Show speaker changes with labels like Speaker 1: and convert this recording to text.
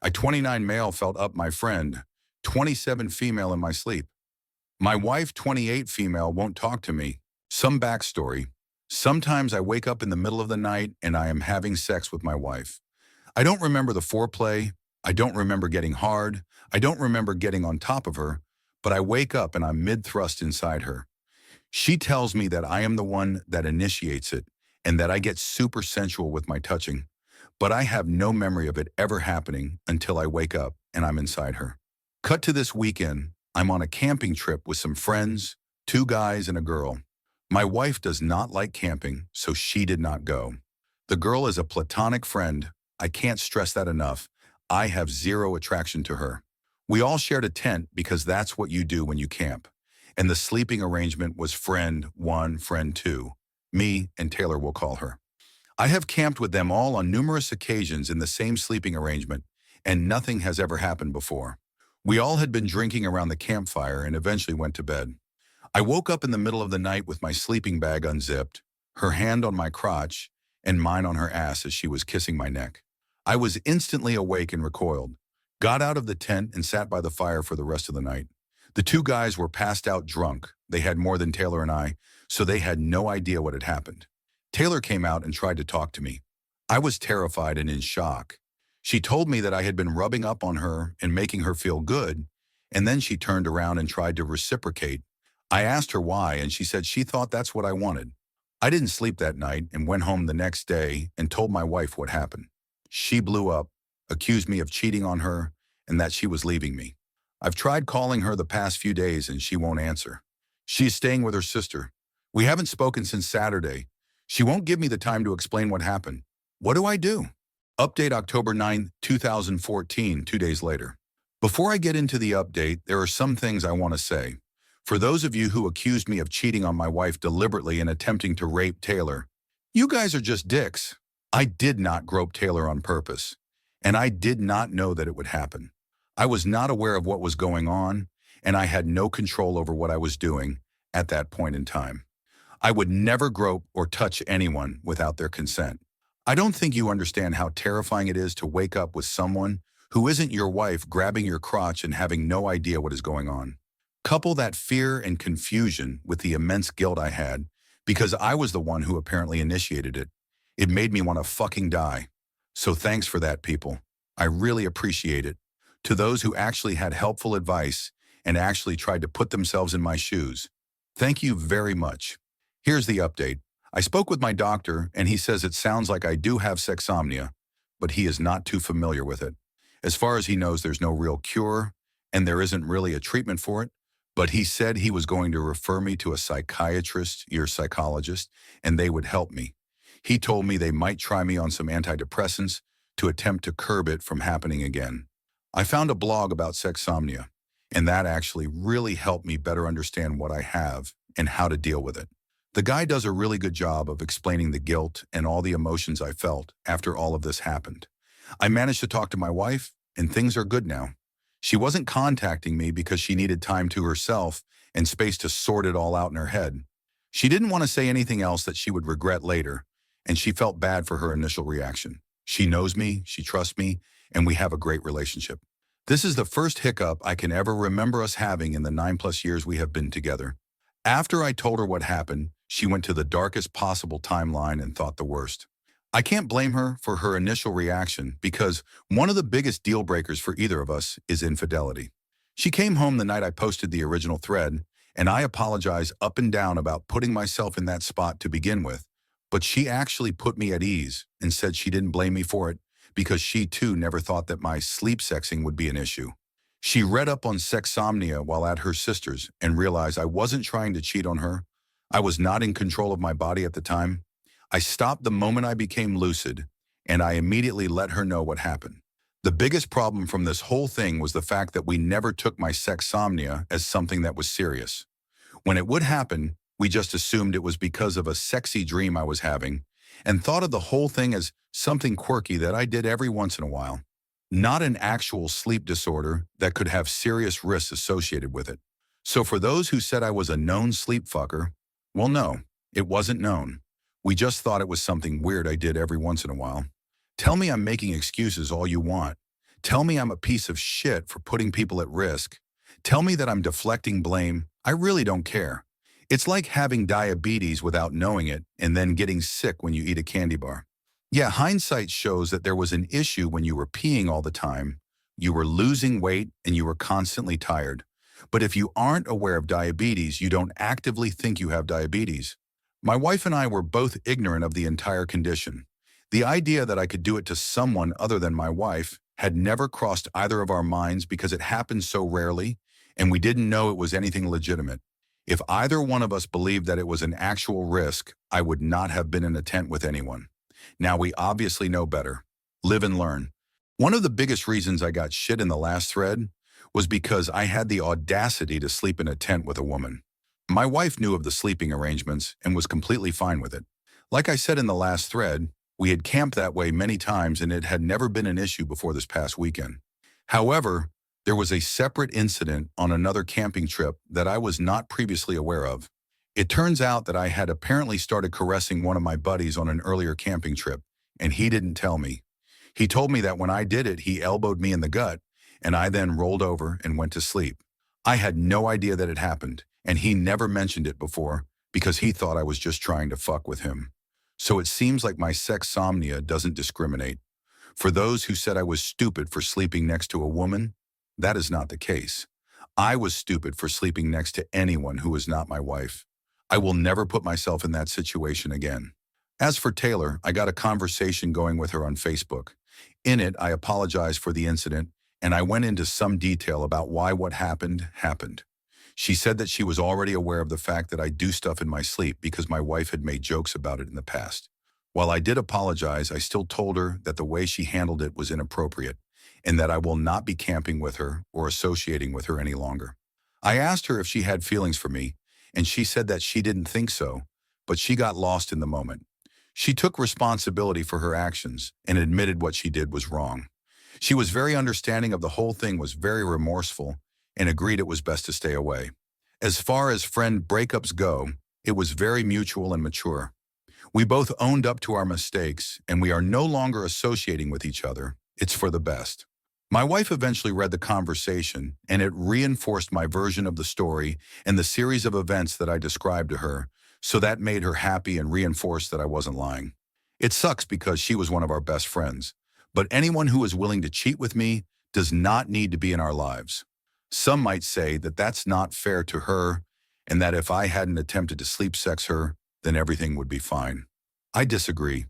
Speaker 1: I 29 male felt up my friend, 27 female in my sleep. My wife, 28 female, won't talk to me. Some backstory. Sometimes I wake up in the middle of the night and I am having sex with my wife. I don't remember the foreplay. I don't remember getting hard. I don't remember getting on top of her, but I wake up and I'm mid-thrust inside her. She tells me that I am the one that initiates it and that I get super sensual with my touching, but I have no memory of it ever happening until I wake up and I'm inside her. Cut to this weekend, I'm on a camping trip with some friends, two guys and a girl. My wife does not like camping, so she did not go. The girl is a platonic friend. I can't stress that enough. I have zero attraction to her. We all shared a tent because that's what you do when you camp. And the sleeping arrangement was friend one, friend two. Me and Taylor will call her. I have camped with them all on numerous occasions in the same sleeping arrangement, and nothing has ever happened before. We all had been drinking around the campfire and eventually went to bed. I woke up in the middle of the night with my sleeping bag unzipped, her hand on my crotch, and mine on her ass as she was kissing my neck. I was instantly awake and recoiled, got out of the tent and sat by the fire for the rest of the night. The two guys were passed out drunk. They had more than Taylor and I, so they had no idea what had happened. Taylor came out and tried to talk to me. I was terrified and in shock. She told me that I had been rubbing up on her and making her feel good, and then she turned around and tried to reciprocate. I asked her why, and she said she thought that's what I wanted. I didn't sleep that night and went home the next day and told my wife what happened. She blew up, accused me of cheating on her, and that she was leaving me. I've tried calling her the past few days and she won't answer. She is staying with her sister. We haven't spoken since Saturday. She won't give me the time to explain what happened. What do I do? Update October 9, 2014, 2 days later. Before I get into the update, there are some things I want to say. For those of you who accused me of cheating on my wife deliberately and attempting to rape Taylor, you guys are just dicks. I did not grope Taylor on purpose, and I did not know that it would happen. I was not aware of what was going on, and I had no control over what I was doing at that point in time. I would never grope or touch anyone without their consent. I don't think you understand how terrifying it is to wake up with someone who isn't your wife grabbing your crotch and having no idea what is going on. Couple that fear and confusion with the immense guilt I had because I was the one who apparently initiated it. It made me want to fucking die. So thanks for that, people. I really appreciate it. To those who actually had helpful advice and actually tried to put themselves in my shoes, thank you very much. Here's the update. I spoke with my doctor and he says it sounds like I do have sexsomnia, but he is not too familiar with it. As far as he knows, there's no real cure and there isn't really a treatment for it, but he said he was going to refer me to a psychiatrist, your psychologist, and they would help me. He told me they might try me on some antidepressants to attempt to curb it from happening again. I found a blog about sexsomnia, and that actually really helped me better understand what I have and how to deal with it. The guy does a really good job of explaining the guilt and all the emotions I felt after all of this happened. I managed to talk to my wife, and things are good now. She wasn't contacting me because she needed time to herself and space to sort it all out in her head. She didn't want to say anything else that she would regret later, and she felt bad for her initial reaction. She knows me, she trusts me, and we have a great relationship. This is the first hiccup I can ever remember us having in the 9+ years we have been together. After I told her what happened, she went to the darkest possible timeline and thought the worst. I can't blame her for her initial reaction because one of the biggest deal breakers for either of us is infidelity. She came home the night I posted the original thread, and I apologized up and down about putting myself in that spot to begin with, but she actually put me at ease and said she didn't blame me for it because she too never thought that my sleep sexing would be an issue. She read up on sexsomnia while at her sister's and realized I wasn't trying to cheat on her. I was not in control of my body at the time. I stopped the moment I became lucid, and I immediately let her know what happened. The biggest problem from this whole thing was the fact that we never took my sexsomnia as something that was serious. When it would happen, we just assumed it was because of a sexy dream I was having and thought of the whole thing as something quirky that I did every once in a while, not an actual sleep disorder that could have serious risks associated with it. So for those who said I was a known sleep fucker, well, no, it wasn't known. We just thought it was something weird I did every once in a while. Tell me I'm making excuses all you want. Tell me I'm a piece of shit for putting people at risk. Tell me that I'm deflecting blame. I really don't care. It's like having diabetes without knowing it and then getting sick when you eat a candy bar. Yeah, hindsight shows that there was an issue when you were peeing all the time, you were losing weight, and you were constantly tired. But if you aren't aware of diabetes, you don't actively think you have diabetes. My wife and I were both ignorant of the entire condition. The idea that I could do it to someone other than my wife had never crossed either of our minds because it happened so rarely, and we didn't know it was anything legitimate. If either one of us believed that it was an actual risk, I would not have been in a tent with anyone. Now we obviously know better. Live and learn. One of the biggest reasons I got shit in the last thread was because I had the audacity to sleep in a tent with a woman. My wife knew of the sleeping arrangements and was completely fine with it. Like I said in the last thread, we had camped that way many times and it had never been an issue before this past weekend. However, there was a separate incident on another camping trip that I was not previously aware of. It turns out that I had apparently started caressing one of my buddies on an earlier camping trip, and he didn't tell me. He told me that when I did it, he elbowed me in the gut, and I then rolled over and went to sleep. I had no idea that it happened, and he never mentioned it before because he thought I was just trying to fuck with him. So it seems like my sexsomnia doesn't discriminate. For those who said I was stupid for sleeping next to a woman, that is not the case. I was stupid for sleeping next to anyone who was not my wife. I will never put myself in that situation again. As for Taylor, I got a conversation going with her on Facebook. In it, I apologized for the incident, and I went into some detail about why what happened happened. She said that she was already aware of the fact that I do stuff in my sleep because my wife had made jokes about it in the past. While I did apologize, I still told her that the way she handled it was inappropriate and that I will not be camping with her or associating with her any longer. I asked her if she had feelings for me, and she said that she didn't think so, but she got lost in the moment. She took responsibility for her actions and admitted what she did was wrong. She was very understanding of the whole thing, was very remorseful, and agreed it was best to stay away. As far as friend breakups go, it was very mutual and mature. We both owned up to our mistakes, and we are no longer associating with each other. It's for the best. My wife eventually read the conversation, and it reinforced my version of the story and the series of events that I described to her, so that made her happy and reinforced that I wasn't lying. It sucks because she was one of our best friends, but anyone who is willing to cheat with me does not need to be in our lives. Some might say that that's not fair to her, and that if I hadn't attempted to sleep sex her, then everything would be fine. I disagree.